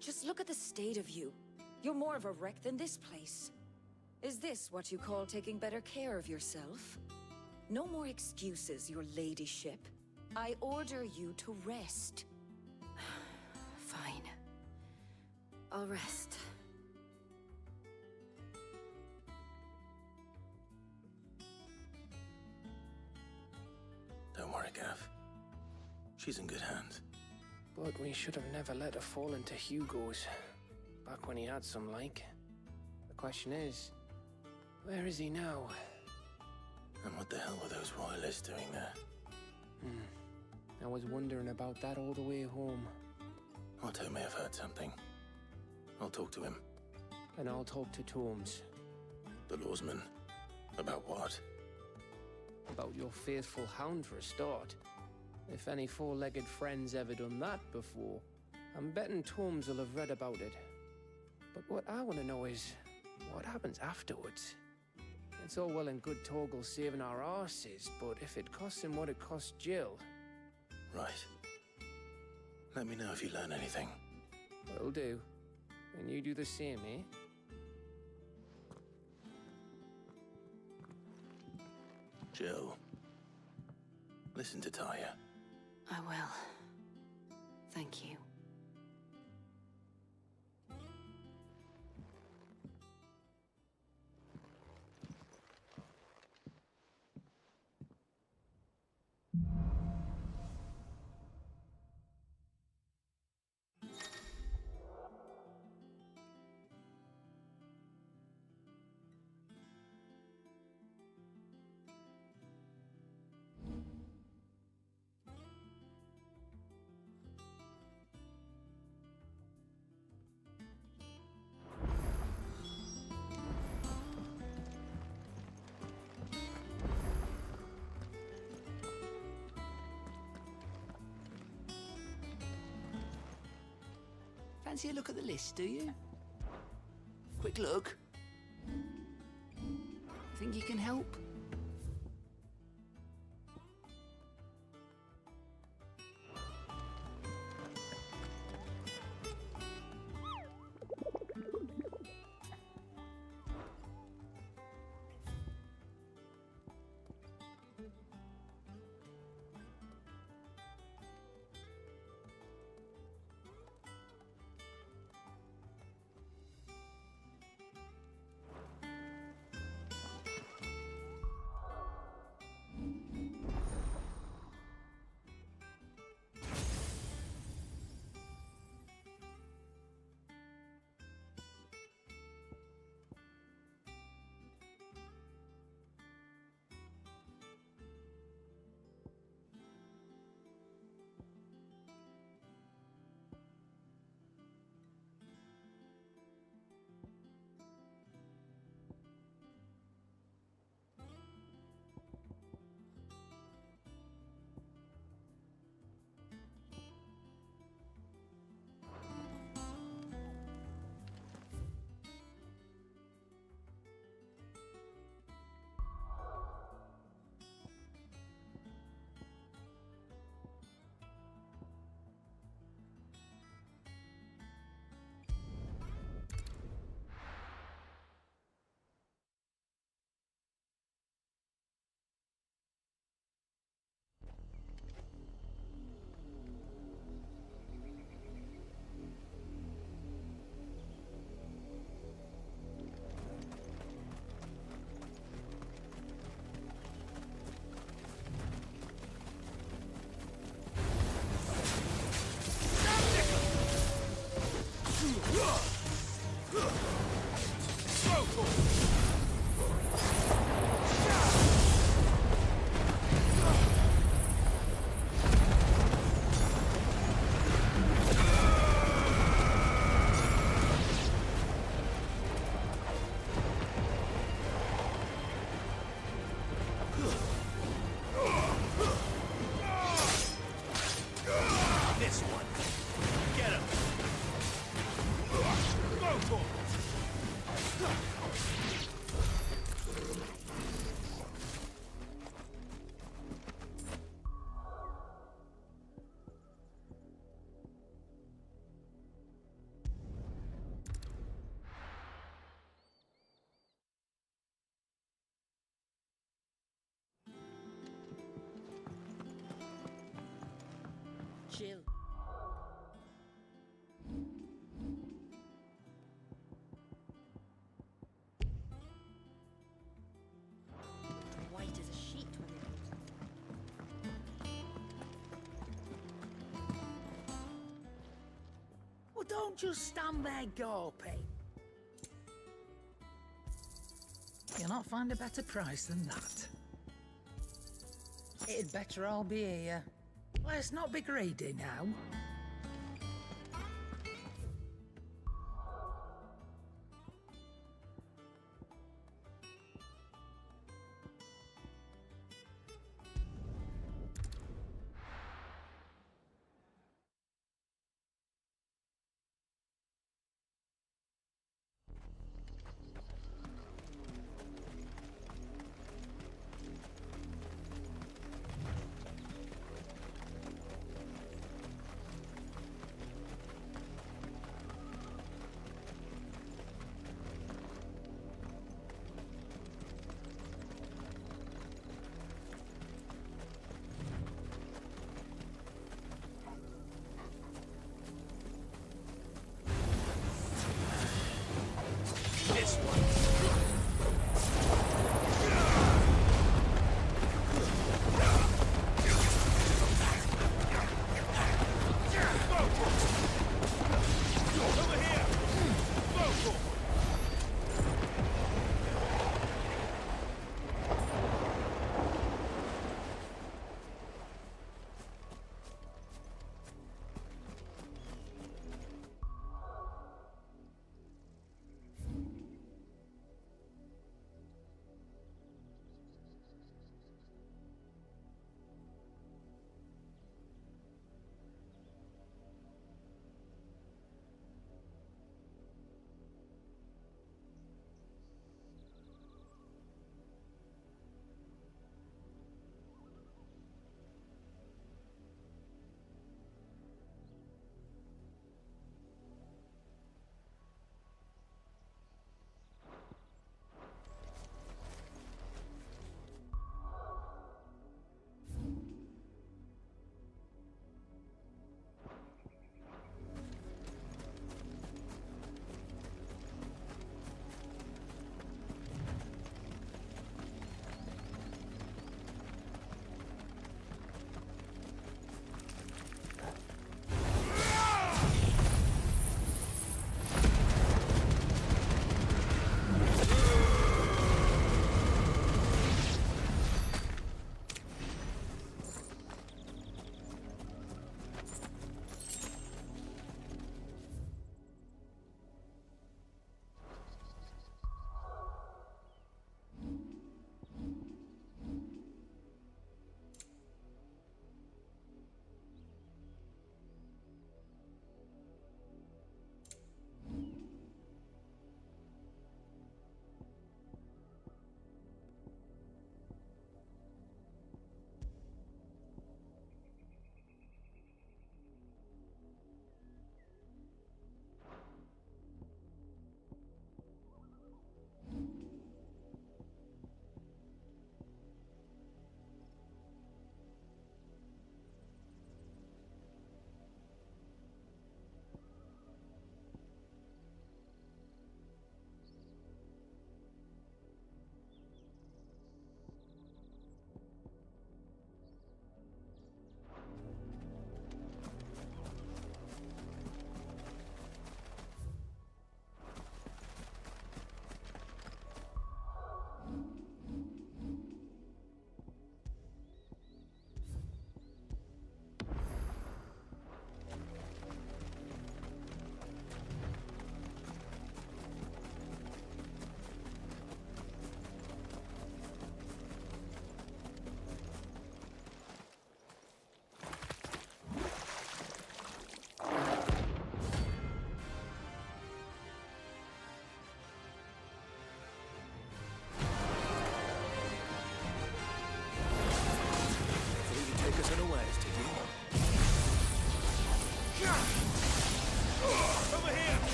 Just look at the state of you. You're more of a wreck than this place. Is this what you call taking better care of yourself? No more excuses, your ladyship. I order you to rest. Fine. I'll rest. Don't worry, Gav. She's in good hands. But we should have never let her fall into Hugo's. Back when he had some like. The question is, where is he now? And what the hell were those royalists doing there? I was wondering about that all the way home. Otto may have heard something. I'll talk to him. And I'll talk to Tomes. The lawsman. About what? About your faithful hound for a start. If any four-legged friend's ever done that before, I'm betting Tomes will have read about it. But what I want to know is, what happens afterwards? It's all well and good Torgal saving our arses, but if it costs him what it cost Jill... Right. Let me know if you learn anything. Will do. And you do the same, eh? Jill. Listen to Taya. I will. Thank you. Fancy a look at the list, do you? Quick look. Think you can help? don't just stand there gawping. You'll not find a better price than that. It'd better all be here. Let's not be greedy now. This one.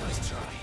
Nice try.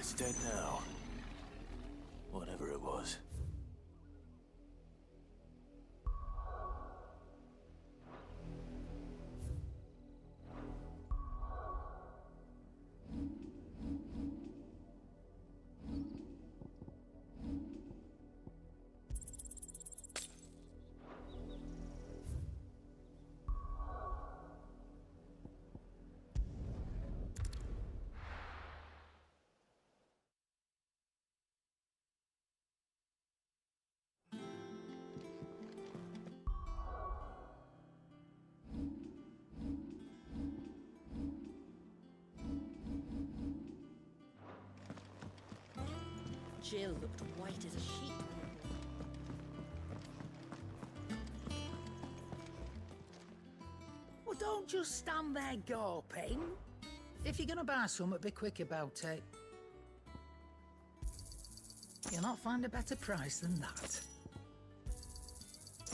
It's dead now. Whatever it was. Jill looked white as a sheet. Well, don't just stand there gawping. If you're gonna buy something, be quick about it. You'll not find a better price than that.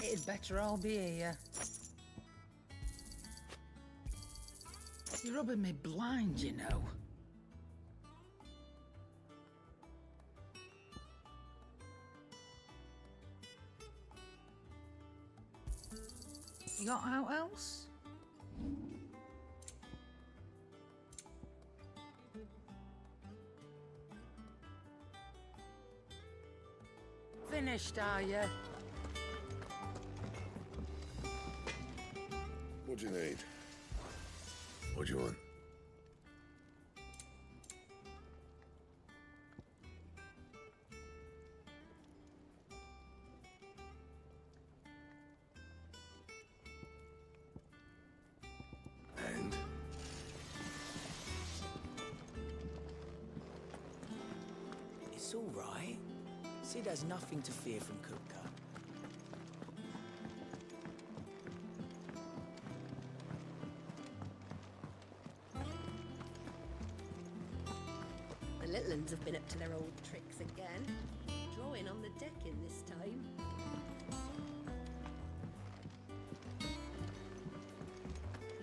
It'd better all be here. You're rubbing me blind, you know. You got out else? Finish finished, are you? What do you need? What do you want? And? It's all right. Sid has nothing to fear from Kupka. The little uns have been up to their old tricks again. Drawing on the decking this time.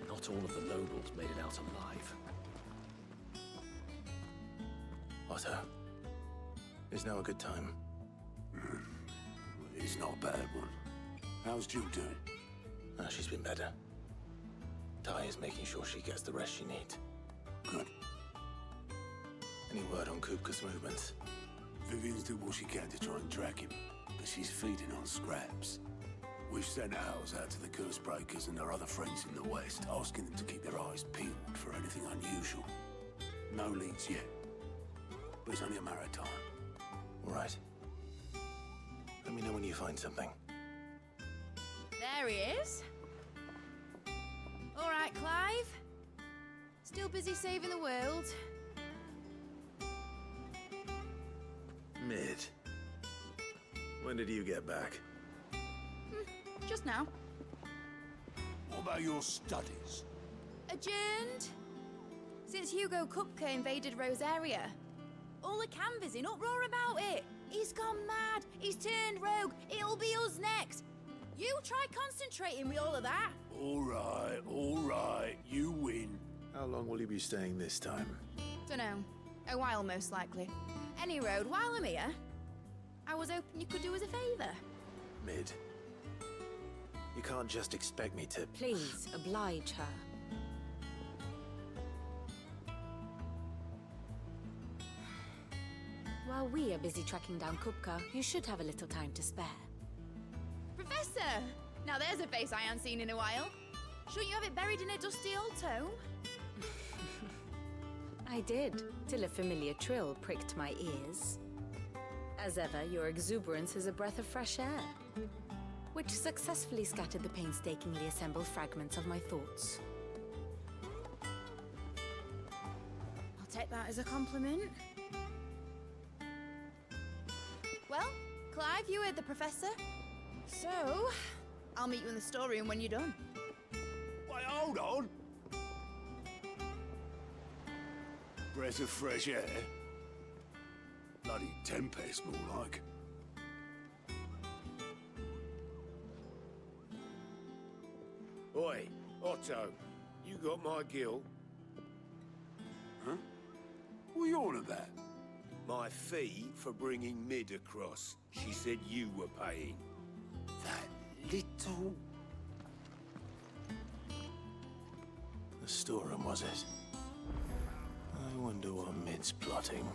Not all of the nobles made it out alive. Otto, is now a good time? It's not a bad one. How's Jill doing? She's been better. Ty is making sure she gets the rest she needs. Good. Any word on Kupka's movements? Vivian's doing what she can to try and track him, but she's feeding on scraps. We've sent ours out to the Curse Breakers and their other friends in the West, asking them to keep their eyes peeled for anything unusual. No leads yet, but it's only a matter of time. All right. Let me know when you find something. There he is. All right, Clive. Still busy saving the world. Mid. When did you get back? Just now. What about your studies? Adjourned. Since Hugo Kupka invaded Rosaria. All the canvas in uproar about it. He's gone mad. He's turned rogue. It'll be us next. You try concentrating with all of that. All right, you win. How long will you be staying this time? Dunno. A while, most likely. Any road, while I'm here, I was hoping you could do us a favour. Mid. You can't just expect me to... Please, oblige her. While we are busy tracking down Kupka, you should have a little time to spare. Professor! Now there's a face I haven't seen in a while. Shouldn't you have it buried in a dusty old tome? I did, till a familiar trill pricked my ears. As ever, your exuberance is a breath of fresh air, which successfully scattered the painstakingly assembled fragments of my thoughts. I'll take that as a compliment. Well, Clive, you heard the professor. So, I'll meet you in the storeroom when you're done. Wait, hold on. Breath of fresh air. Bloody tempest, more like. Oi, Otto, you got my gill? Huh? What are you on about? My fee for bringing Mid across. She said you were paying. That little... The storeroom, was it? I wonder what Mid's plotting.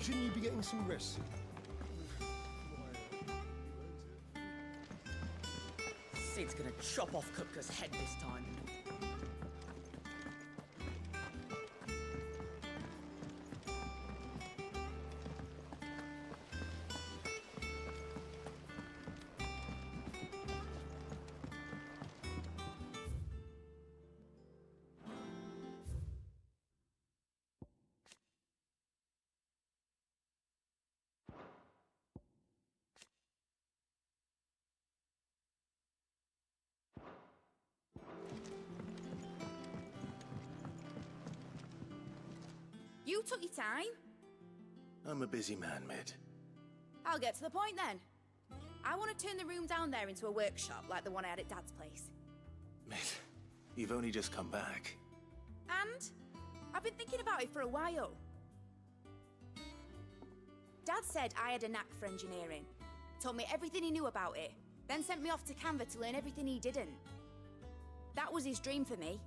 Shouldn't you be getting some rest? Sid's gonna chop off Kupka's head this time. You took your time. I'm a busy man, Mid. I'll get to the point then. I want to turn the room down there into a workshop like the one I had at Dad's place. Mid, you've only just come back. And I've been thinking about it for a while. Dad said I had a knack for engineering. Told me everything he knew about it. Then sent me off to Canva to learn everything he didn't. That was his dream for me.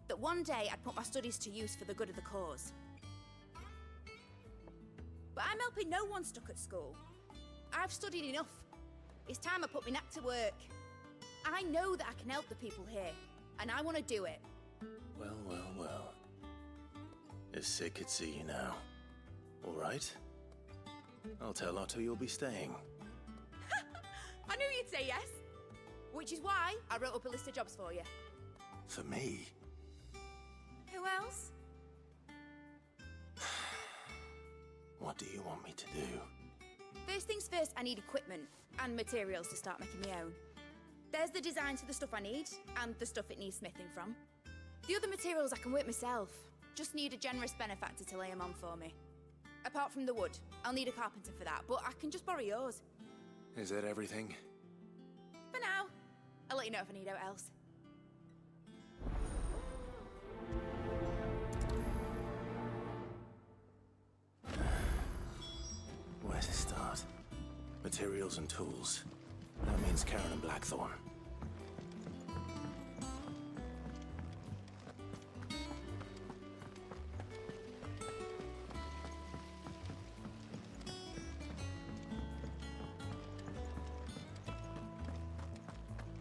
That one day I'd put my studies to use for the good of the cause. But I'm helping no one stuck at school. I've studied enough. It's time I put my knack to work. I know that I can help the people here, and I want to do it. Well, well, well. If Sid could see you now. All right? I'll tell Otto you'll be staying. I knew you'd say yes. Which is why I wrote up a list of jobs for you. For me? Who else? What do you want me to do? First things first, I need equipment and materials to start making my own. There's the designs for the stuff I need, and the stuff it needs smithing from. The other materials I can work myself. Just need a generous benefactor to lay them on for me. Apart from the wood, I'll need a carpenter for that, but I can just borrow yours. Is that everything? For now. I'll let you know if I need out else. Where to start? Materials and tools. That means Karen and Blackthorn.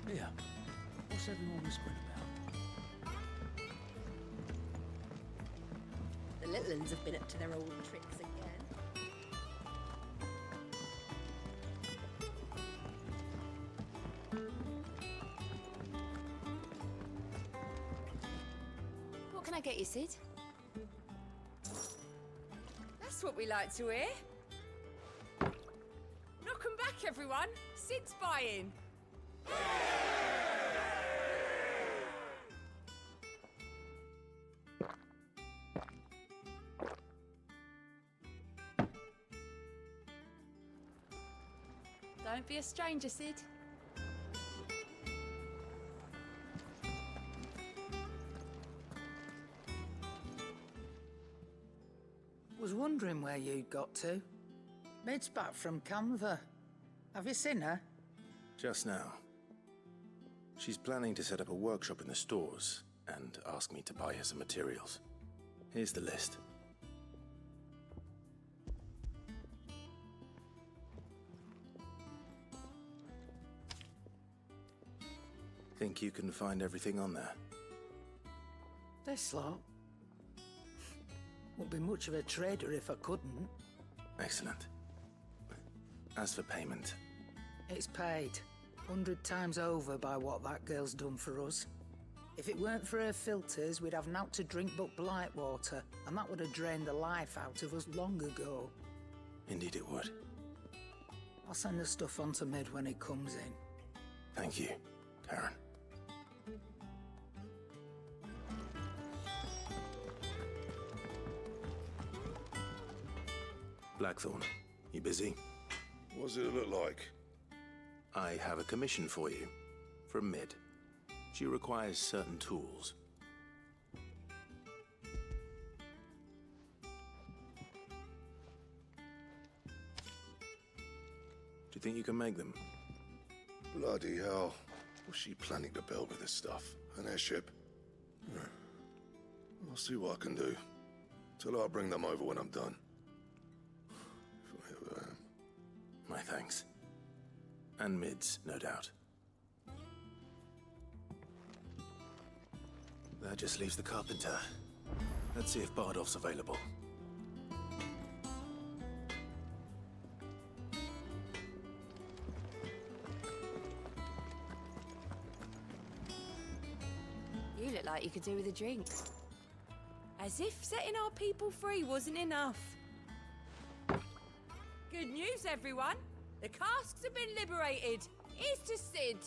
Here. What's everyone whispering about? The little uns have been up to their old tricks again. What can I get you, Sid? That's what we like to hear. Knock 'em back, everyone. Sid's buying. Don't be a stranger, Sid. Was wondering where you'd got to. Mid's back from Canva. Have you seen her? Just now. She's planning to set up a workshop in the stores and ask me to buy her some materials. Here's the list. Think you can find everything on there? This lot. Wouldn't be much of a trader if I couldn't. Excellent. As for payment, It's paid 100 times over by what that girl's done for us. If it weren't for her filters, we'd have naught to drink but blight water, and that would have drained the life out of us long ago. indeed it would. I'll send the stuff on to Mid when it comes in. Thank you, Karen. Blackthorn, you busy? What does it look like? I have a commission for you, from Mid. She requires certain tools. Do you think you can make them? Bloody hell. What's she planning to build with this stuff? An airship? I'll see what I can do. Tell her I'll bring them over when I'm done. If I ever am. My thanks. And Mid's, no doubt. That just leaves the carpenter. Let's see if Bardolph's available. You look like you could do with a drink. As if setting our people free wasn't enough. Good news, everyone. The casks have been liberated. Here's to Sid.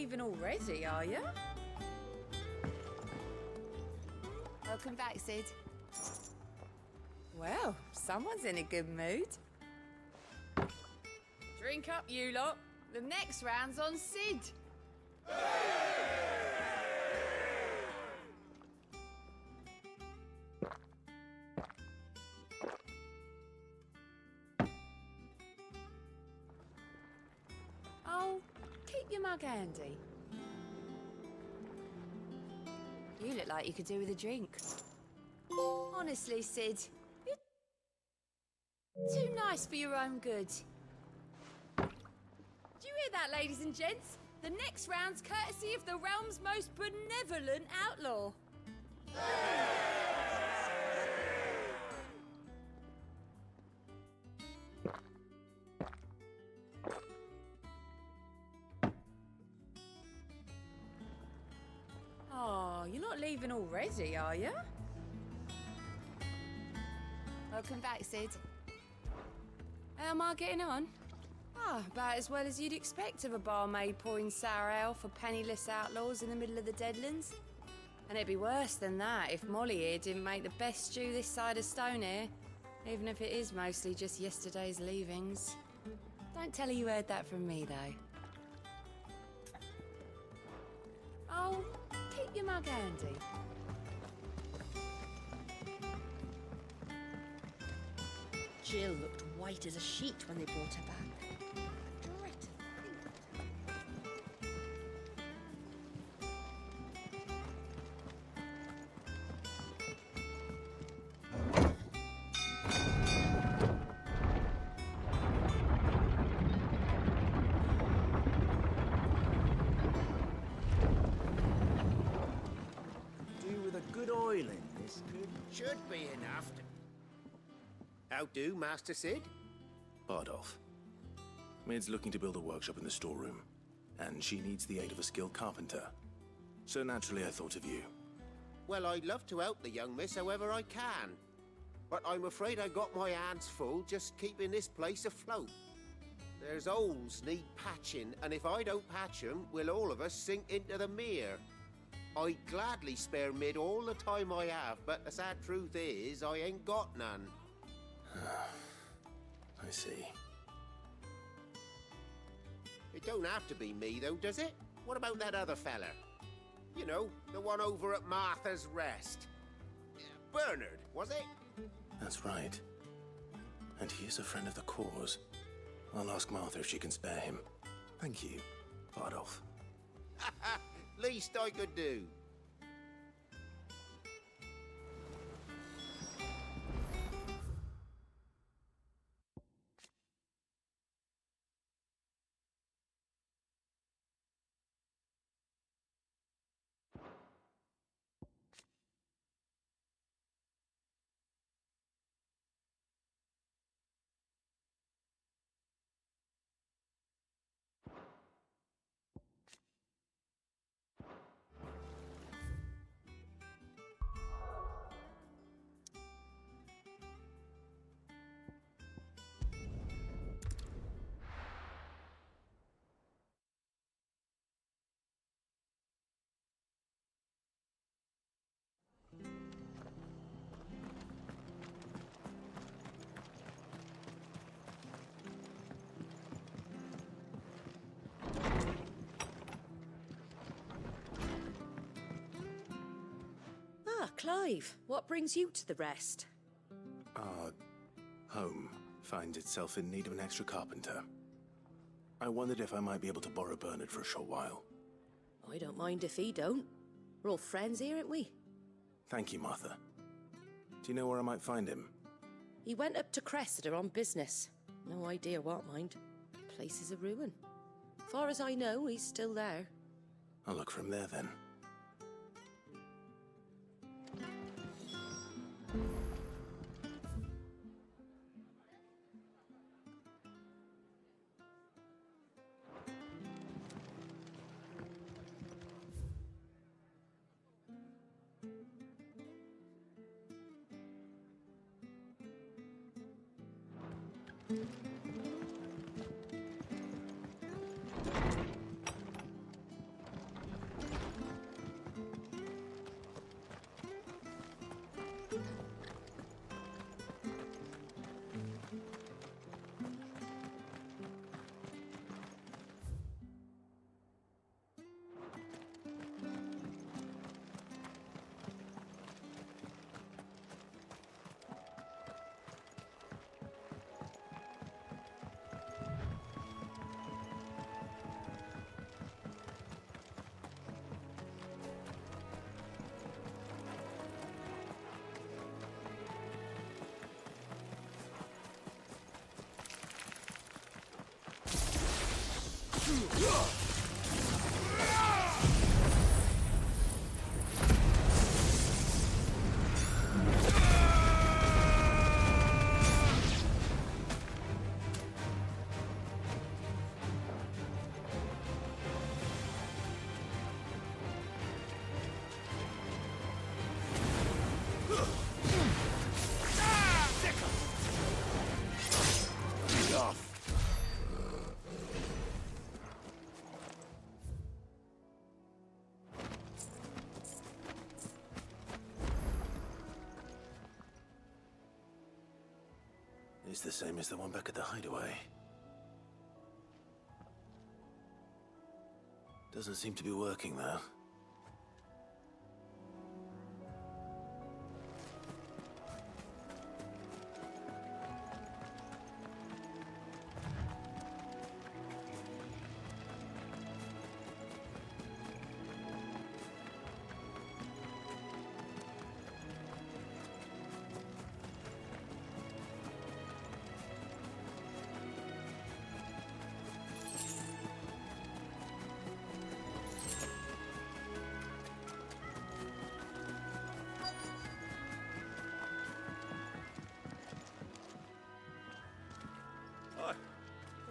leaving already, are you? Welcome back, Sid. Well, someone's in a good mood. Drink up, you lot. The next round's on Sid. Oh, keep your mug handy. You look like you could do with a drink. Honestly, Sid, you're too nice for your own good. Do you hear that, ladies and gents? The next round's courtesy of the realm's most benevolent outlaw. Oh, you're not leaving already, are you? Welcome back, Sid. How am I getting on? Ah, about as well as you'd expect of a barmaid pouring sour ale for penniless outlaws in the middle of the Deadlands. And it'd be worse than that if Molly here didn't make the best stew this side of Stonehere, even if it is mostly just yesterday's leavings. Don't tell her you heard that from me, though. Oh, keep your mug handy. Jill looked white as a sheet when they brought her back. Dread to Do with a good oiling, this should be enough to... How do, Master Sid? Bardolph. Mid's looking to build a workshop in the storeroom, and she needs the aid of a skilled carpenter. So naturally I thought of you. Well, I'd love to help the young miss however I can. But I'm afraid I got my hands full just keeping this place afloat. There's holes need patching, and if I don't patch them, we'll all of us sink into the mere. I'd gladly spare Mid all the time I have, but the sad truth is, I ain't got none. I see. It don't have to be me, though, does it? What about that other fella? You know, the one over at Martha's Rest. Bernard, was it? That's right. And he is a friend of the cause. I'll ask Martha if she can spare him. Thank you, Bardolph. Least I could do. Ah, Clive, what brings you to the Rest? Our home finds itself in need of an extra carpenter. I wondered if I might be able to borrow Bernard for a short while. I don't mind if he don't. We're all friends here, aren't we? Thank you, Martha. Do you know where I might find him? He went up to Cressida on business. No idea what, mind. Place is a ruin. Far as I know, he's still there. I'll look for him there, then. It's the same as the one back at the hideaway. Doesn't seem to be working, though.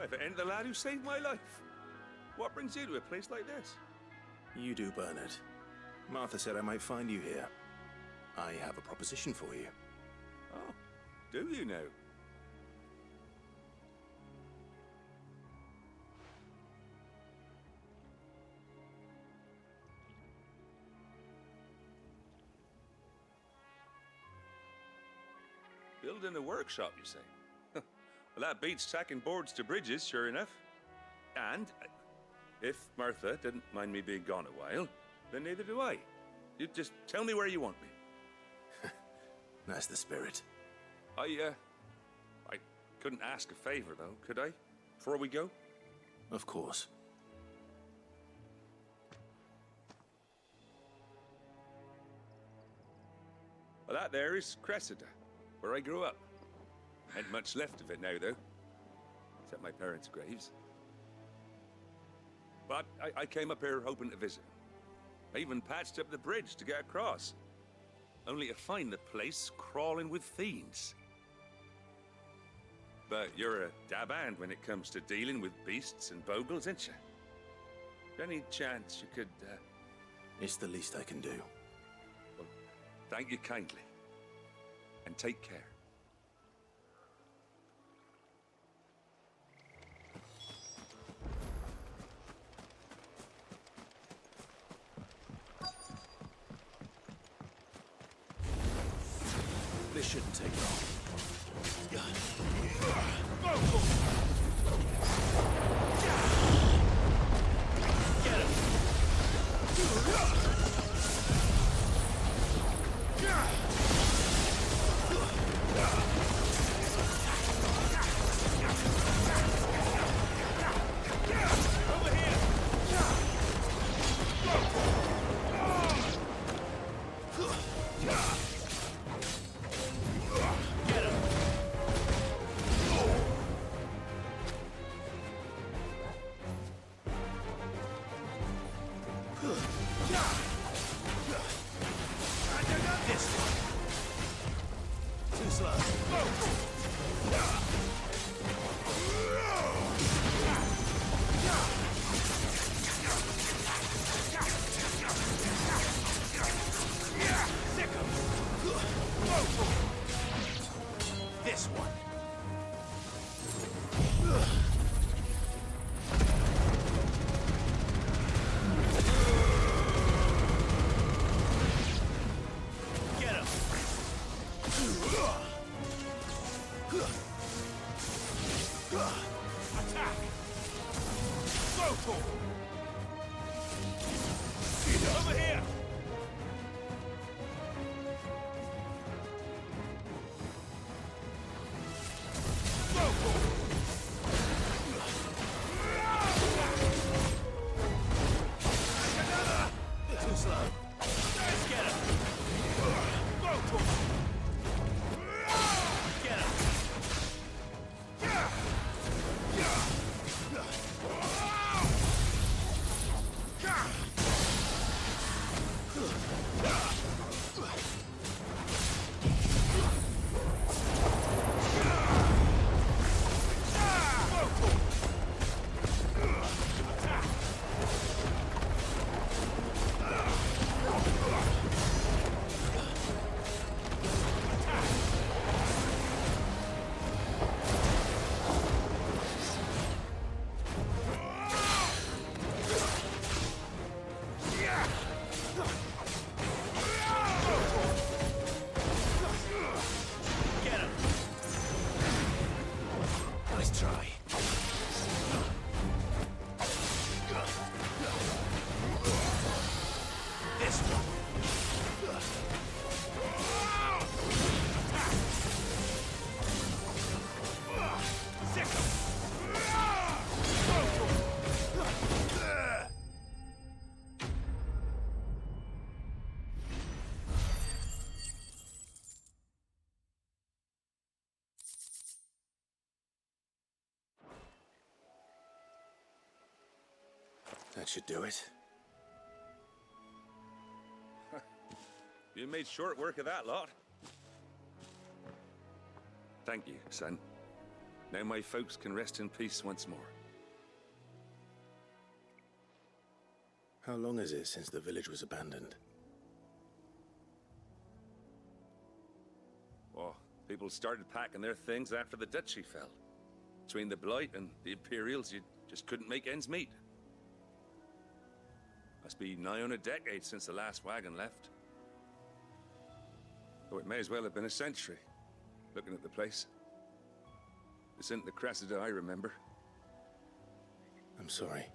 If it ain't the lad who saved my life. What brings you to a place like this? You do, Bernard. Martha said I might find you here. I have a proposition for you. Oh, do you now? Building a workshop, you say? Well, that beats tacking boards to bridges, sure enough. And if Martha didn't mind me being gone a while, then neither do I. You just tell me where you want me. That's the spirit. I couldn't ask a favor, though, could I? Before we go? Of course. Well, that there is Cressida, where I grew up. Ain't much left of it now, though. Except my parents' graves. But I came up here hoping to visit. I even patched up the bridge to get across. Only to find the place crawling with fiends. But you're a dab hand when it comes to dealing with beasts and bogles, ain't you? Any chance you could, It's the least I can do. Well, thank you kindly. And take care. This shouldn't take long. Get him! Over here! Get him! This one. Too slow. Sick 'em. This one. Get him. Attack. Go for it. Over here. Go for it. Another. Too slow. Let's get him. Go for it. Get him. should do it. You made short work of that lot. Thank you, son. Now my folks can rest in peace once more. How long is it since the village was abandoned? Oh, people started packing their things after the duchy fell. Between the Blight and the Imperials, you just couldn't make ends meet. Must be nigh on a decade since the last wagon left. Oh, it may as well have been a century, looking at the place. This isn't the Cressida I remember. I'm sorry.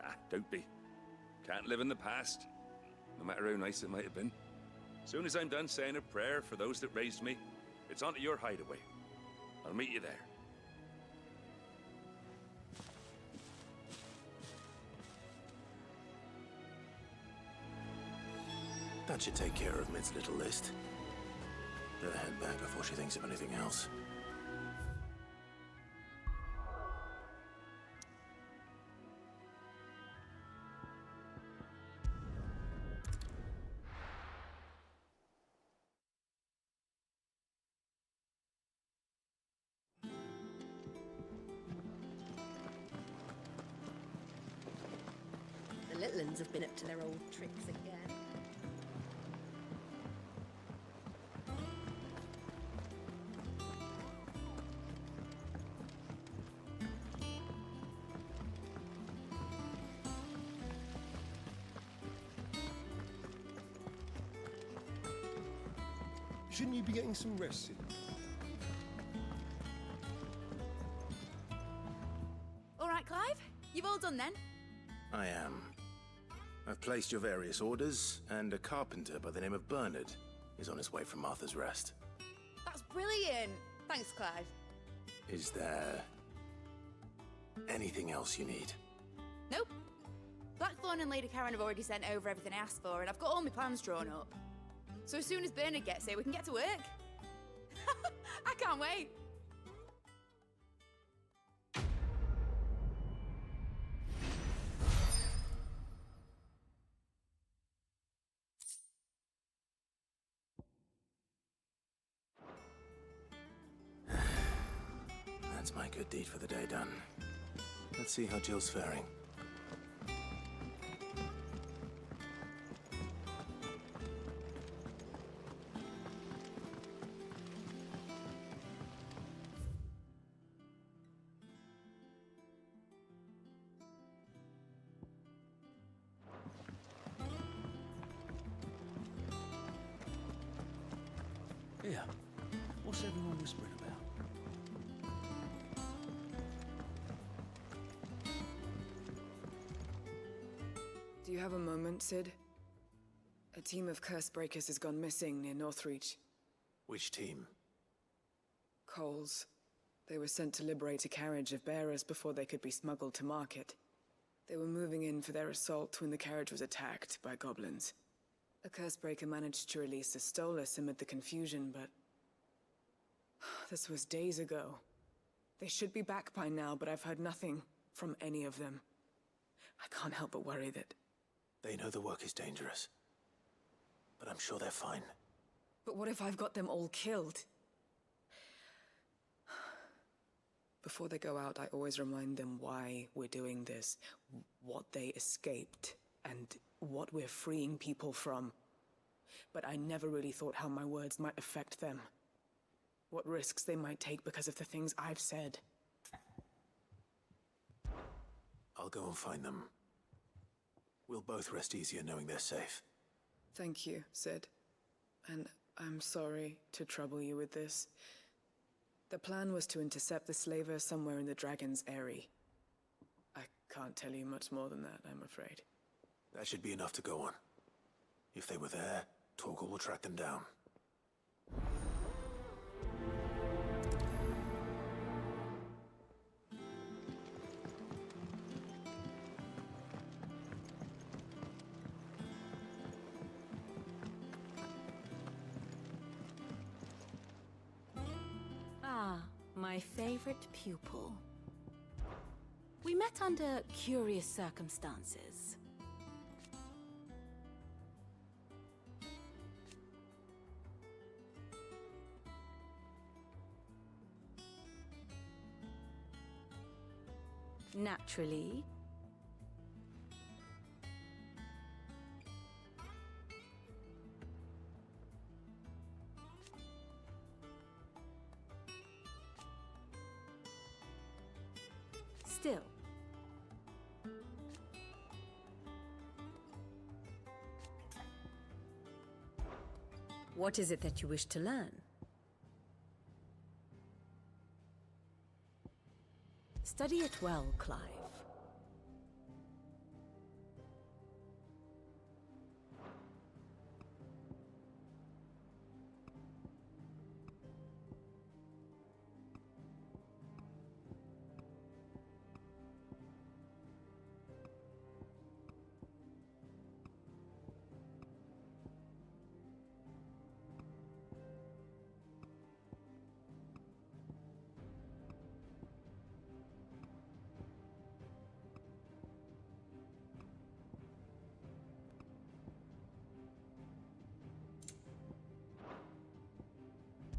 Ah, don't be. Can't live in the past, no matter how nice it might have been. Soon as I'm done saying a prayer for those that raised me, it's on to your hideaway. I'll meet you there. That should take care of Mid's little list. Better head back before she thinks of anything else. The little uns have been up to their old tricks again. Shouldn't you be getting some rest soon? All right, Clive? You've all done then? I am. I've placed your various orders, and a carpenter by the name of Bernard is on his way from Martha's Rest. That's brilliant. Thanks, Clive. Is there anything else you need? Nope. Blackthorn and Lady Karen have already sent over everything I asked for, and I've got all my plans drawn up. So as soon as Bernard gets here, we can get to work. I can't wait. That's my good deed for the day done. Let's see how Jill's faring. Yeah. What's everyone whispering about? Do you have a moment, Sid? A team of curse breakers has gone missing near Northreach. Which team? Coles. They were sent to liberate a carriage of bearers before they could be smuggled to market. They were moving in for their assault when the carriage was attacked by goblins. A cursebreaker managed to release a Stolas amid the confusion, but... this was days ago. They should be back by now, but I've heard nothing from any of them. I can't help but worry that... They know the work is dangerous. But I'm sure they're fine. But what if I've got them all killed? Before they go out, I always remind them why we're doing this, what they escaped, and what we're freeing people from. But I never really thought how my words might affect them. What risks they might take because of the things I've said. I'll go and find them. We'll both rest easier knowing they're safe. Thank you, Sid. And I'm sorry to trouble you with this. The plan was to intercept the slaver somewhere in the Dragon's Eyrie. I can't tell you much more than that, I'm afraid. That should be enough to go on. If they were there, Torgal will track them down. Ah, my My favorite pupil. We met under curious circumstances. Naturally. Still. What is it that you wish to learn? Study it well, Clive.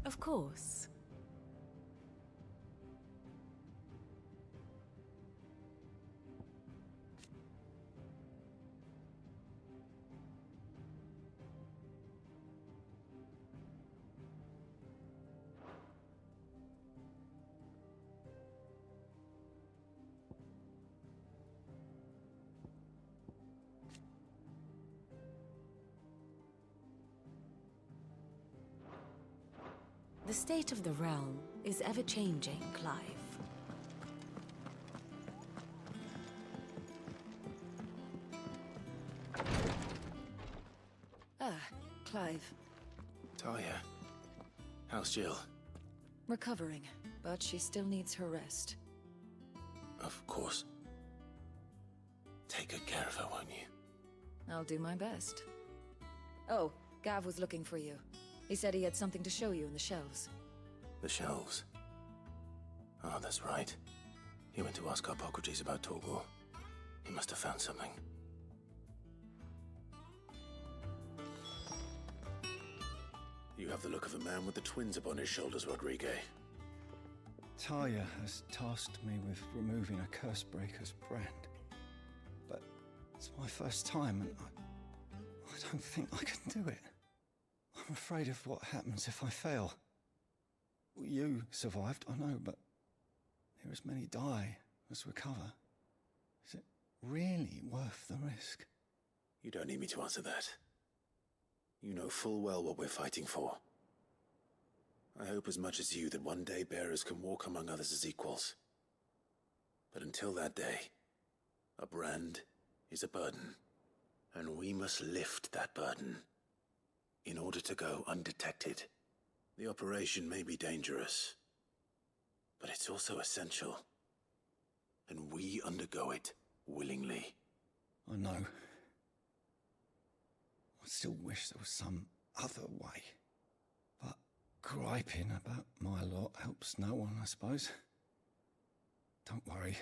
Of course. The state of the realm is ever-changing, Clive. Ah, Clive. Talia. How's Jill? Recovering, but she still needs her rest. Of course. Take good care of her, won't you? I'll do my best. Oh, Gav was looking for you. He said he had something to show you in the shelves. The shelves? Oh, that's right. He went to ask Hippocrates about Torgor. He must have found something. You have the look of a man with the twins upon his shoulders, Rodrigue. Talia has tasked me with removing a Cursebreaker's brand. But it's my first time, and I don't think I can do it. I'm afraid of what happens if I fail. You survived, I know, but there as many die as recover. Is it really worth the risk? You don't need me to answer that. You know full well what we're fighting for. I hope as much as you that one day bearers can walk among others as equals. But until that day, a brand is a burden, and we must lift that burden. In order to go undetected. The operation may be dangerous, but it's also essential. And we undergo it willingly. I know. I still wish there was some other way. But griping about my lot helps no one, I suppose. Don't worry.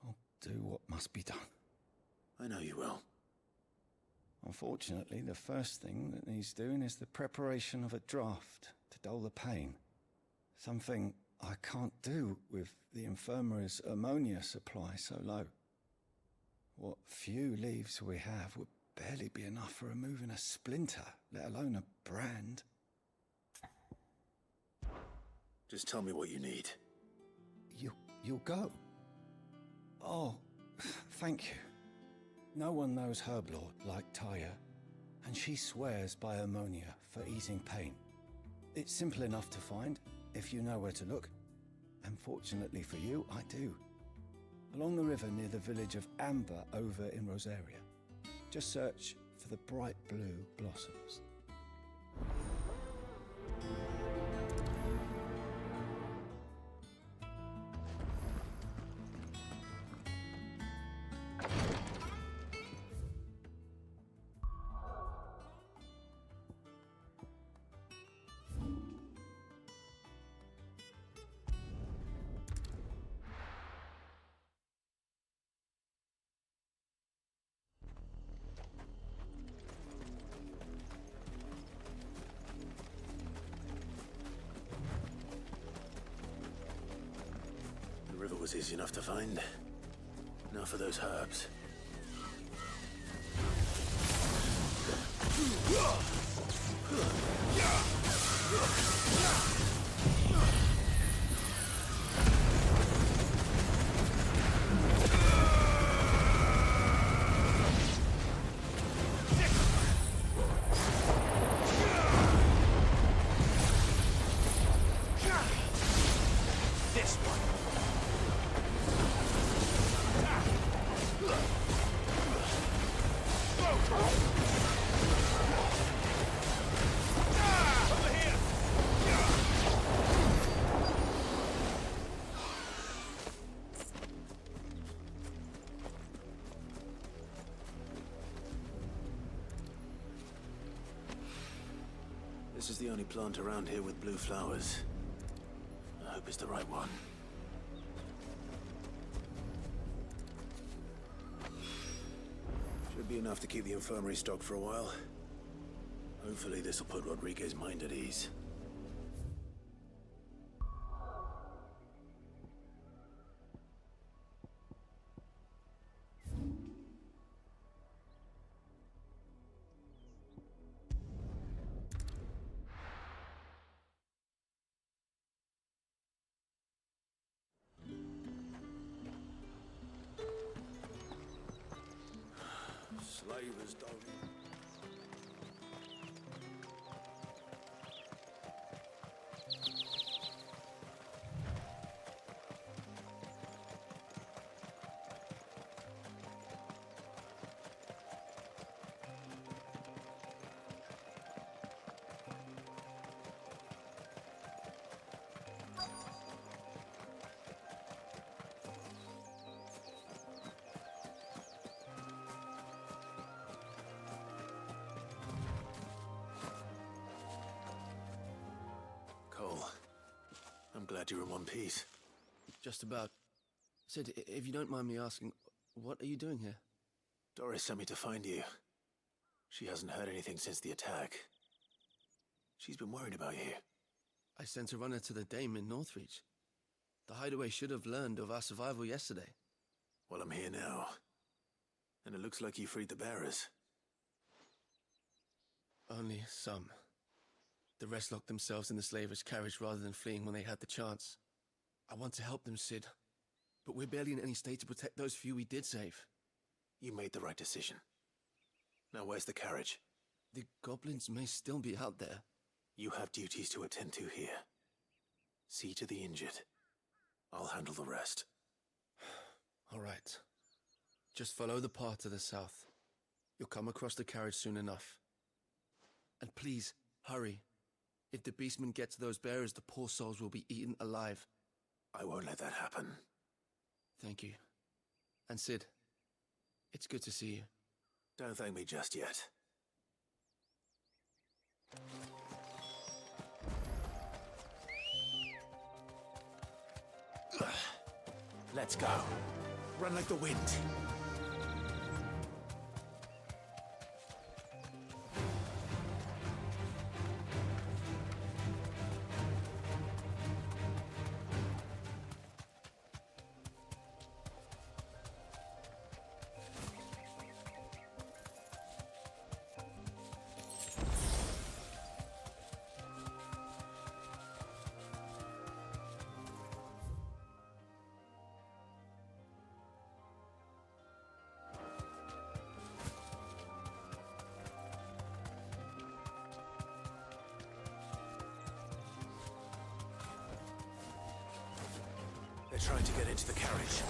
I'll do what must be done. I know you will. Unfortunately, the first thing that needs doing is the preparation of a draft to dull the pain. Something I can't do with the infirmary's ammonia supply so low. What few leaves we have would barely be enough for removing a splinter, let alone a brand. Just tell me what you need. You'll go? Oh, thank you. No one knows Herblord like Talia, and she swears by ammonia for easing pain. It's simple enough to find, if you know where to look. And fortunately for you, I do. Along the river near the village of Amber over in Rosaria. Just search for the bright blue blossoms. was easy enough to find. Now for those herbs. This one. This is the only plant around here with blue flowers. I hope it's the right one. Should be enough to keep the infirmary stocked for a while. Hopefully this will put Rodriguez's mind at ease. Slavers don't. Cole, I'm glad you're in one piece. Just about. Sid, if you don't mind me asking, what are you doing here? Doris sent me to find you. She hasn't heard anything since the attack. She's been worried about you. I sent a runner to the Dame in Northreach. The hideaway should have learned of our survival yesterday. Well, I'm here now. And it looks like you freed the bearers. Only some. The rest locked themselves in the slaver's carriage rather than fleeing when they had the chance. I want to help them, Sid. But we're barely in any state to protect those few we did save. You made the right decision. Now where's the carriage? The goblins may still be out there. You have duties to attend to here. See to the injured. I'll handle the rest. All right. Just follow the path to the south. You'll come across the carriage soon enough. And please, hurry. If the beastmen get to those bearers, the poor souls will be eaten alive. I won't let that happen. Thank you. And Sid, it's good to see you. Don't thank me just yet. Let's go. Run like the wind. They're trying to get into the carriage.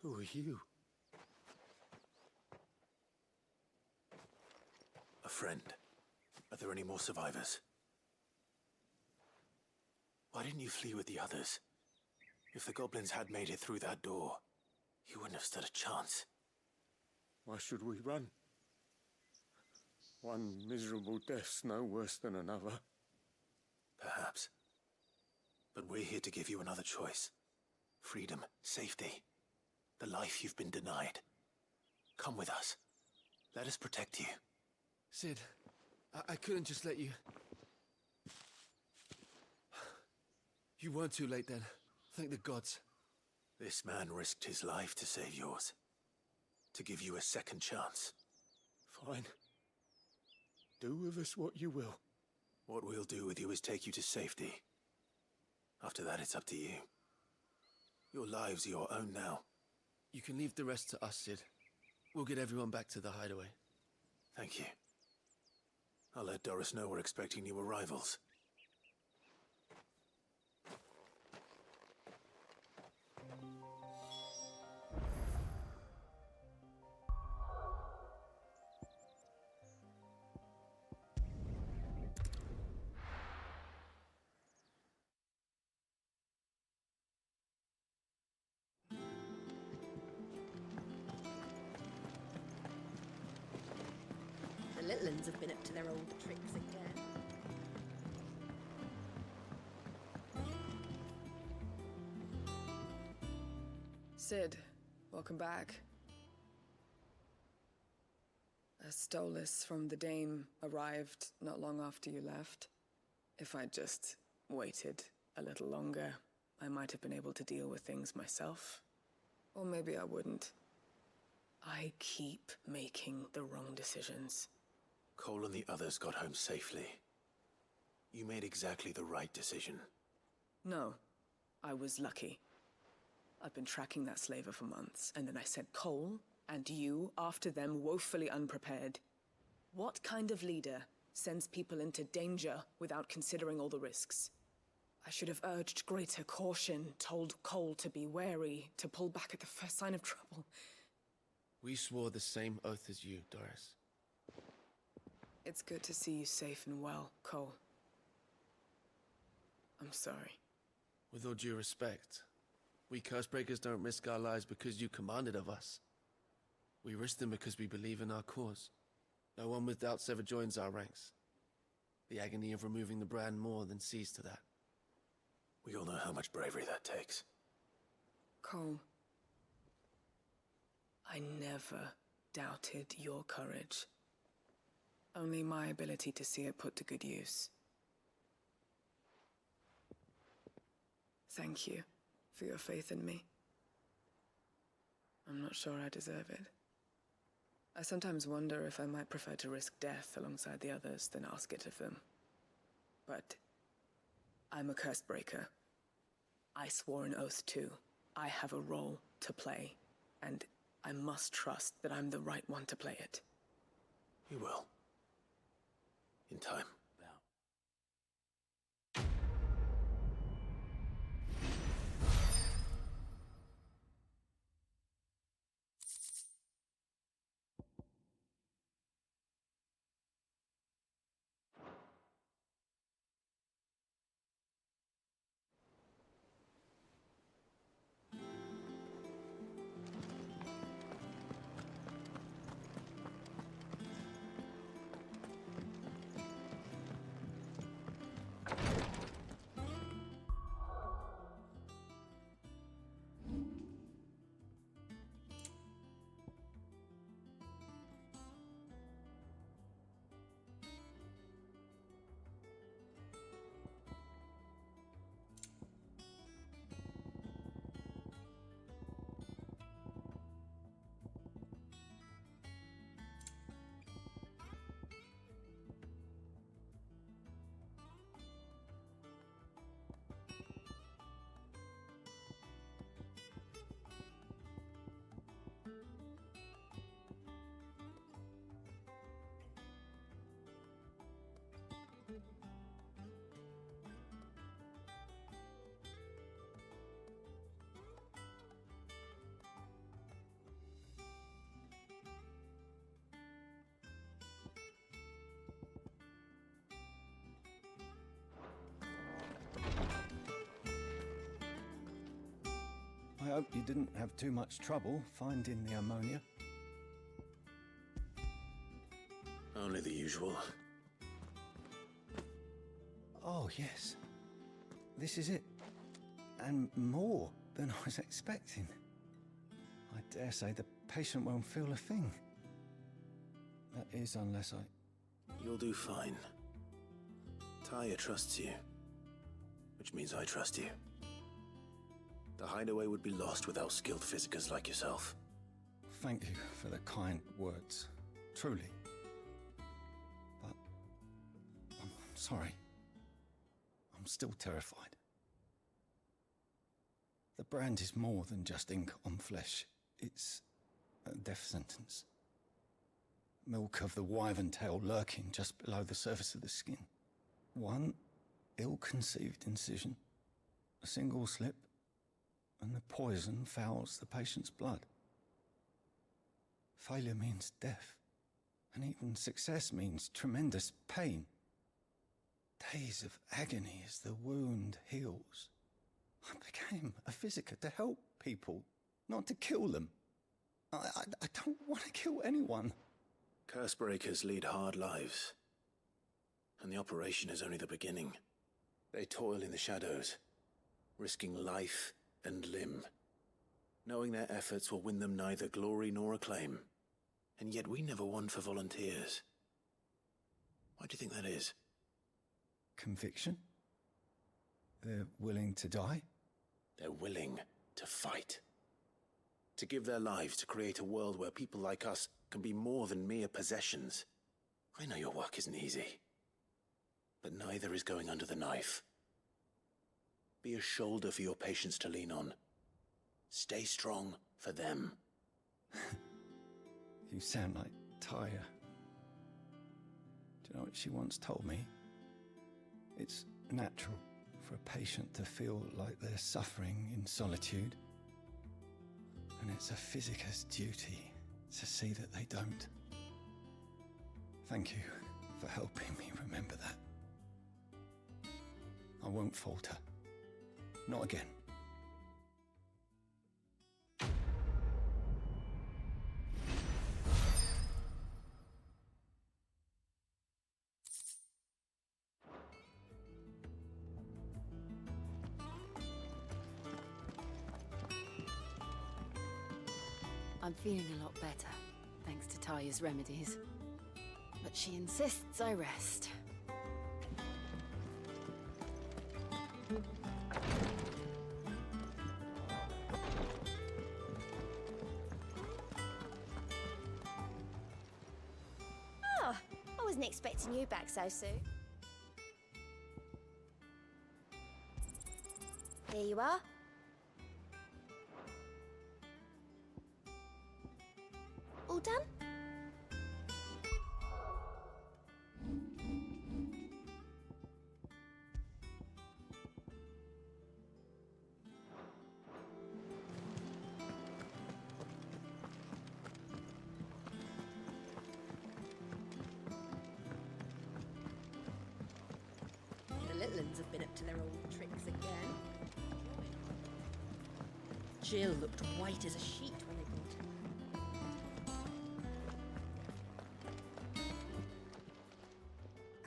Who are you? A friend. Are there any more survivors? Why didn't you flee with the others? If the goblins had made it through that door, you wouldn't have stood a chance. Why should we run? One miserable death's no worse than another. Perhaps. But we're here to give you another choice. Freedom, safety. The life you've been denied. Come with us. Let us protect you. Sid, I couldn't just let you... You weren't too late then. Thank the gods. This man risked his life to save yours. To give you a second chance. Fine. Do with us what you will. What we'll do with you is take you to safety. After that, it's up to you. Your lives are your own now. You can leave the rest to us, Sid. We'll get everyone back to the hideaway. Thank you. I'll let Doris know we're expecting new arrivals. The little uns have been up to their old tricks again. Sid, welcome back. A Stolas from the Dame arrived not long after you left. If I'd just waited a little longer, I might have been able to deal with things myself. Or maybe I wouldn't. I keep making the wrong decisions. Cole and the others got home safely. You made exactly the right decision. No, I was lucky. I've been tracking that slaver for months, and then I sent Cole and you after them woefully unprepared. What kind of leader sends people into danger without considering all the risks? I should have urged greater caution, told Cole to be wary, to pull back at the first sign of trouble. We swore the same oath as you, Doris. It's good to see you safe and well, Cole. I'm sorry. With all due respect, we Cursebreakers don't risk our lives because you commanded of us. We risk them because we believe in our cause. No one with doubts ever joins our ranks. The agony of removing the brand more than sees to that. We all know how much bravery that takes. Cole, I never doubted your courage. Only my ability to see it put to good use. Thank you for your faith in me. I'm not sure I deserve it. I sometimes wonder if I might prefer to risk death alongside the others than ask it of them. But I'm a Cursebreaker. I swore an oath too. I have a role to play, and I must trust that I'm the right one to play it. You will. In time. hope you didn't have too much trouble finding the ammonia. Only the usual. Oh, yes. This is it. And more than I was expecting. I dare say the patient won't feel a thing. That is, unless I... You'll do fine. Tyre trusts you, which means I trust you. The hideaway would be lost without skilled physicers like yourself. Thank you for the kind words. Truly. But... I'm sorry. I'm still terrified. The brand is more than just ink on flesh. It's a death sentence. Milk of the wyvern tail lurking just below the surface of the skin. One ill-conceived incision, a single slip, and the poison fouls the patient's blood. Failure means death, and even success means tremendous pain. Days of agony as the wound heals. I became a physiker to help people, not to kill them. I don't want to kill anyone. Cursebreakers lead hard lives. And the operation is only the beginning. They toil in the shadows, risking life and limb, knowing their efforts will win them neither glory nor acclaim. And yet we never won for volunteers. Why do you think that is? Conviction? They're willing to die? They're willing to fight. To give their lives to create a world where people like us can be more than mere possessions. I know your work isn't easy. But neither is going under the knife. Be a shoulder for your patients to lean on. Stay strong for them. You sound like Tyre. Do you know what she once told me? It's natural for a patient to feel like they're suffering in solitude. And it's a physicist's duty to see that they don't. Thank you for helping me remember that. I won't falter. Not again. I'm feeling a lot better, thanks to Taya's remedies. But she insists I rest. Oh, I wasn't expecting you back so soon. Here you are. All done? The little uns have been up to their old tricks again. Jill looked white as a sheet when they brought her.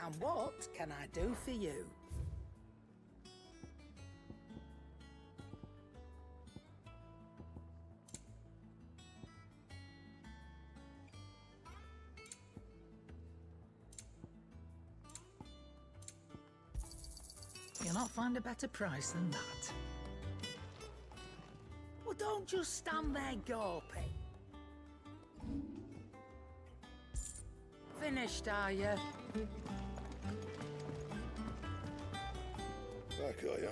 And what can I do for you? You'll not find a better price than that. Well, don't just stand there gawping. Finished, are you? Back, are ya?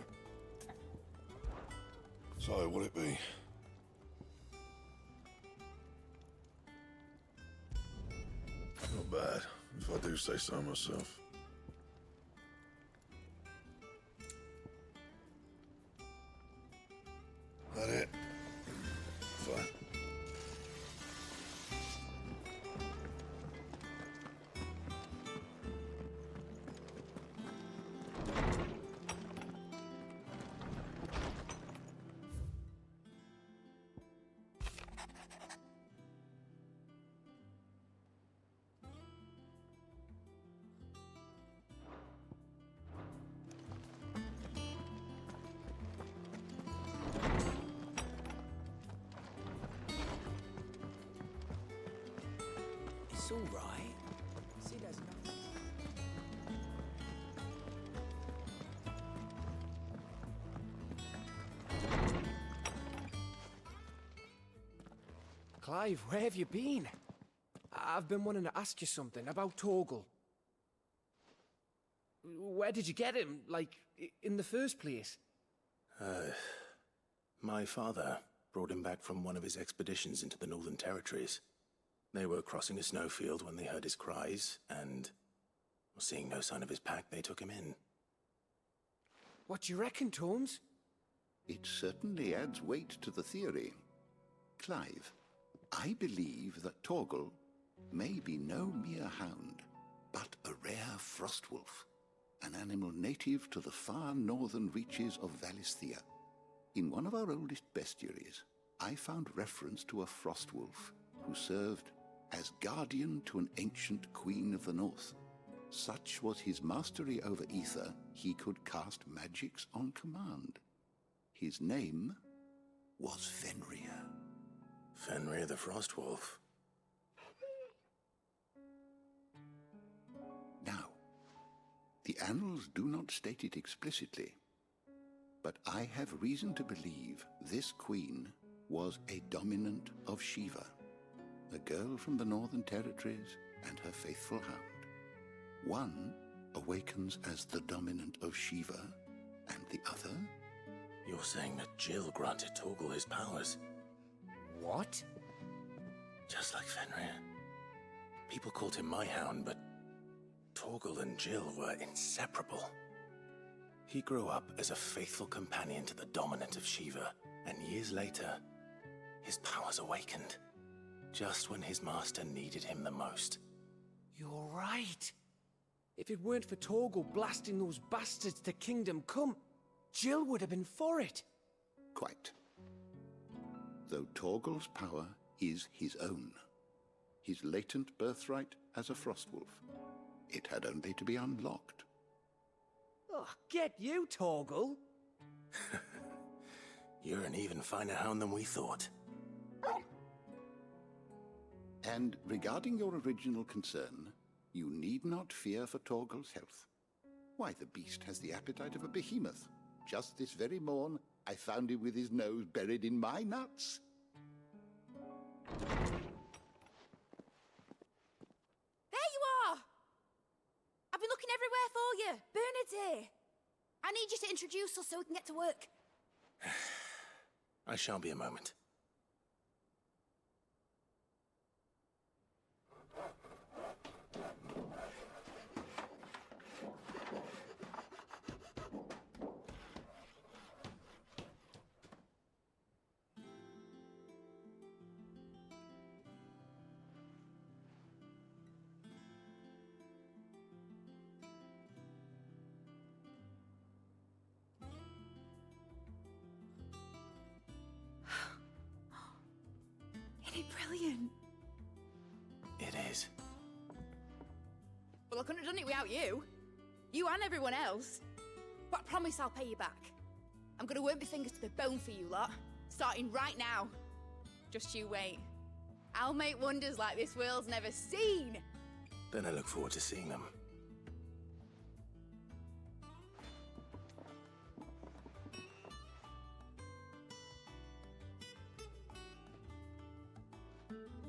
So, what'll it be? Not bad, if I do say so myself. That it? Fine. It's all right. Sid has nothing. Clive, where have you been? I've been wanting to ask you something about Torgal. Where did you get him, like, in the first place? My father brought him back from one of his expeditions into the Northern Territories. They were crossing a snowfield when they heard his cries, and seeing no sign of his pack, they took him in. What do you reckon, Torms? It certainly adds weight to the theory. Clive, I believe that Torgal may be no mere hound, but a rare frostwolf, an animal native to the far northern reaches of Valisthea. In one of our oldest bestiaries, I found reference to a frostwolf who served as guardian to an ancient queen of the north. Such was his mastery over ether, he could cast magics on command. His name was Fenrir. Fenrir the Frostwolf. Now, the annals do not state it explicitly, but I have reason to believe this queen was a dominant of Shiva, a girl from the Northern Territories and her faithful hound. One awakens as the dominant of Shiva, and the other... You're saying that Jill granted Torgal his powers? What? Just like Fenrir. People called him my hound, but Torgal and Jill were inseparable. He grew up as a faithful companion to the dominant of Shiva, and years later, his powers awakened, just when his master needed him the most. You're right. If it weren't for Torgal blasting those bastards to Kingdom Come, Jill would have been for it. Quite. Though Torgal's power is his own, his latent birthright as a Frostwolf, it had only to be unlocked. Oh, get you, Torgal! You're an even finer hound than we thought. And regarding your original concern, you need not fear for Torgal's health. Why, the beast has the appetite of a behemoth. Just this very morn, I found him with his nose buried in my nuts. There you are! I've been looking everywhere for you. Bernard's here. I need you to introduce us so we can get to work. I shall be a moment. Isn't it brilliant? It is. Well, I couldn't have done it without you. You and everyone else. But I promise I'll pay you back. I'm gonna work my fingers to the bone for you lot, starting right now. Just you wait. I'll make wonders like this world's never seen. Then I look forward to seeing them.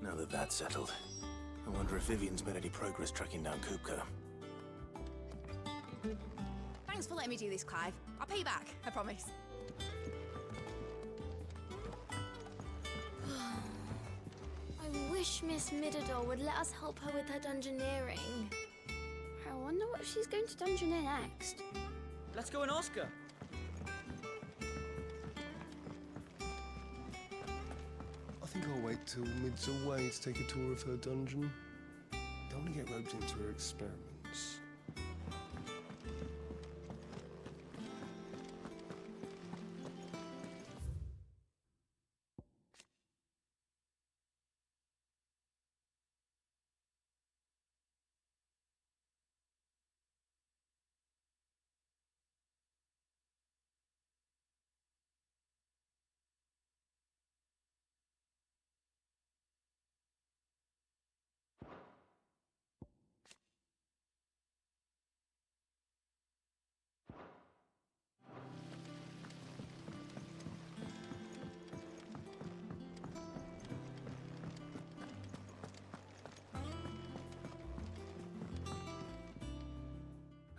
Now that that's settled, I wonder if Vivian's made any progress tracking down Kupka. Thanks for letting me do this, Clive. I'll pay you back, I promise. I wish Miss Midador would let us help her with her dungeoneering. I wonder what she's going to dungeoneer next. Let's go and ask her. I think I'll wait till Mid's away to take a tour of her dungeon. Don't want to get roped into her experiments.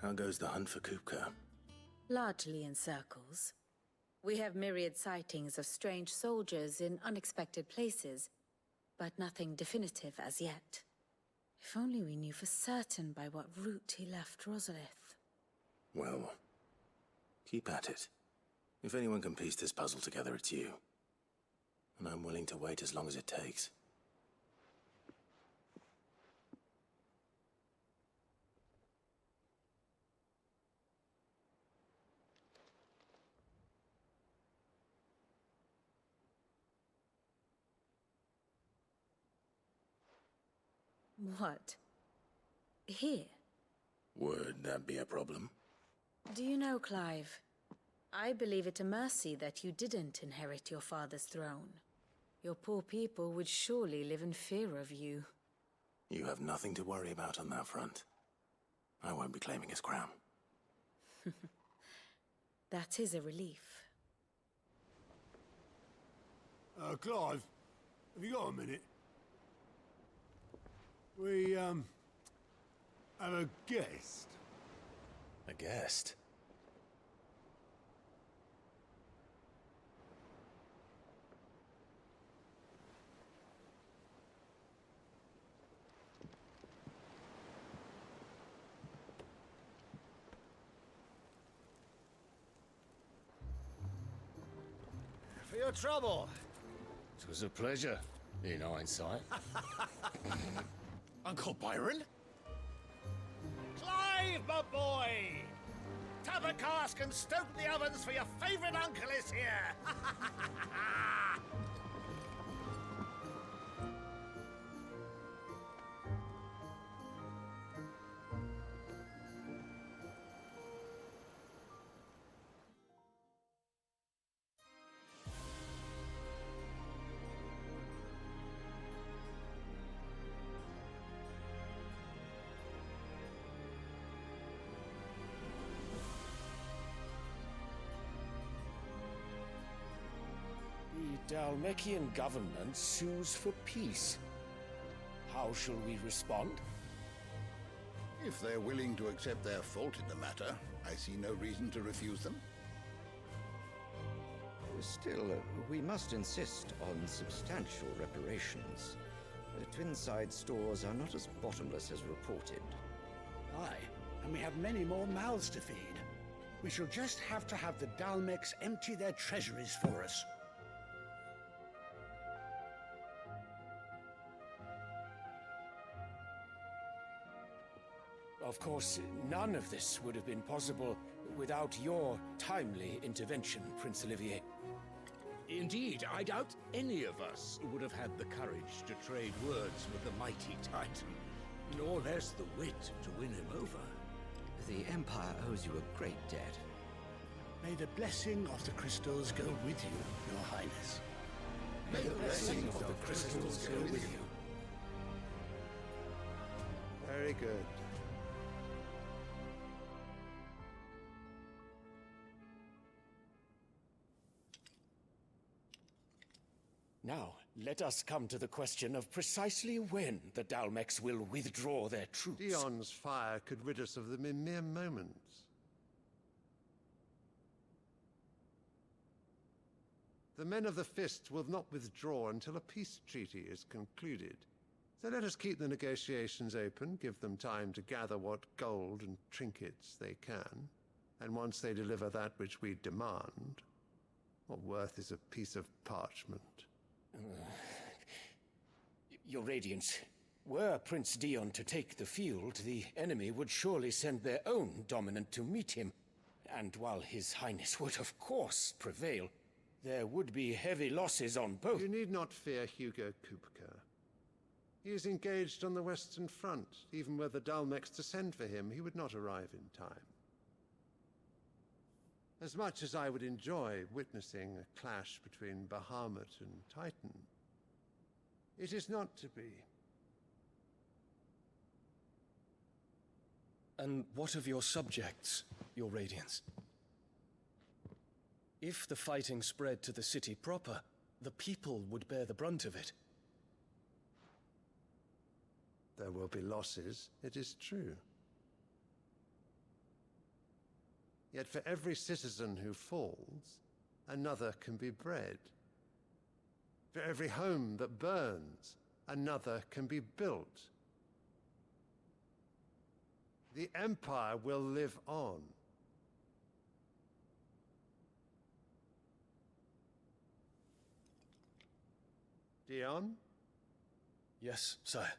How goes the hunt for Kupka? Largely in circles. We have myriad sightings of strange soldiers in unexpected places, but nothing definitive as yet. If only we knew for certain by what route he left Rosalith. Well, keep at it. If anyone can piece this puzzle together, it's you. And I'm willing to wait as long as it takes. What? Here? Would that be a problem? Do you know, Clive? I believe it a mercy that you didn't inherit your father's throne. Your poor people would surely live in fear of you. You have nothing to worry about on that front. I won't be claiming his crown. That is a relief. Clive, have you got a minute? We, have a guest. A guest? For your trouble. It was a pleasure, in hindsight. Uncle Byron? Clive, my boy! Tap a cask and stoke the ovens for your favorite uncle is here! The Dalmekian government sues for peace. How shall we respond? If they're willing to accept their fault in the matter, I see no reason to refuse them. Still, we must insist on substantial reparations. The Twinside stores are not as bottomless as reported. Aye, and we have many more mouths to feed. We shall just have to have the Dalmecs empty their treasuries for us. Of course, none of this would have been possible without your timely intervention, Prince Olivier. Indeed, I doubt any of us would have had the courage to trade words with the mighty Titan, nor less the wit to win him over. The Empire owes you a great debt. May the blessing of the crystals go with you, Your Highness. May the blessing of the crystals go with you. Very good. Now, let us come to the question of precisely when the Dalmecs will withdraw their troops. Dion's fire could rid us of them in mere moments. The men of the Fist will not withdraw until a peace treaty is concluded. So let us keep the negotiations open, give them time to gather what gold and trinkets they can, and once they deliver that which we demand, what worth is a piece of parchment? Your Radiance, were Prince Dion to take the field, the enemy would surely send their own dominant to meet him. And while His Highness would of course prevail, there would be heavy losses on both. You need not fear Hugo Kupka. He is engaged on the Western Front. Even were the Dalmecs to send for him, he would not arrive in time. As much as I would enjoy witnessing a clash between Bahamut and Titan, it is not to be. And what of your subjects, Your Radiance? If the fighting spread to the city proper, the people would bear the brunt of it. There will be losses, it is true. Yet for every citizen who falls, another can be bred. For every home that burns, another can be built. The Empire will live on. Dion? Yes, sire.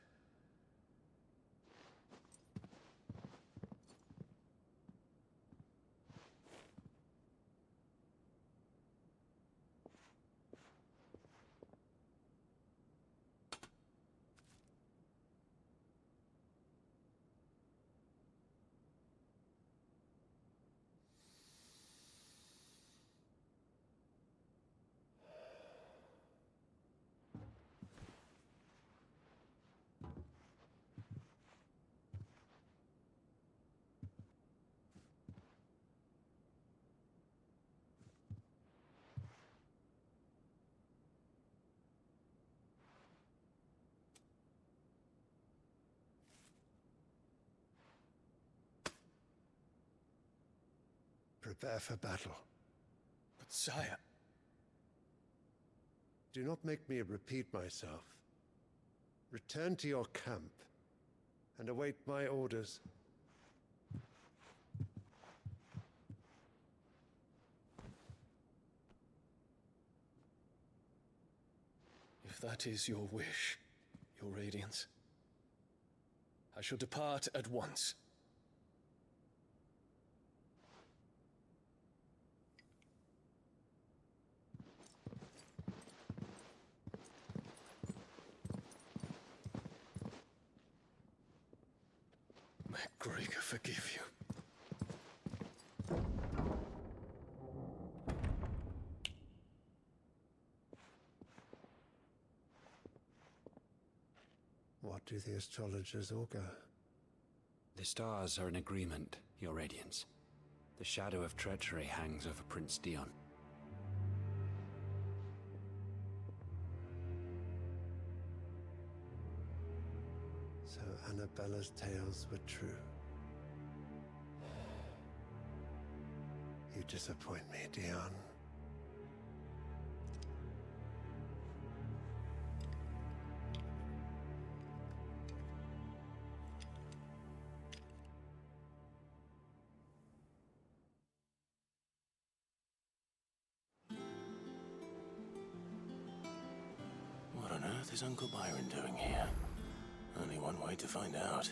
Prepare for battle. But sire... Do not make me repeat myself. Return to your camp and await my orders. If that is your wish, Your Radiance, I shall depart at once. May Gregor forgive you. What do the astrologers augur? The stars are in agreement, Your Radiance. The shadow of treachery hangs over Prince Dion. So Annabella's tales were true. You disappoint me, Dion. What on earth is Uncle Byron doing here? Only one way to find out.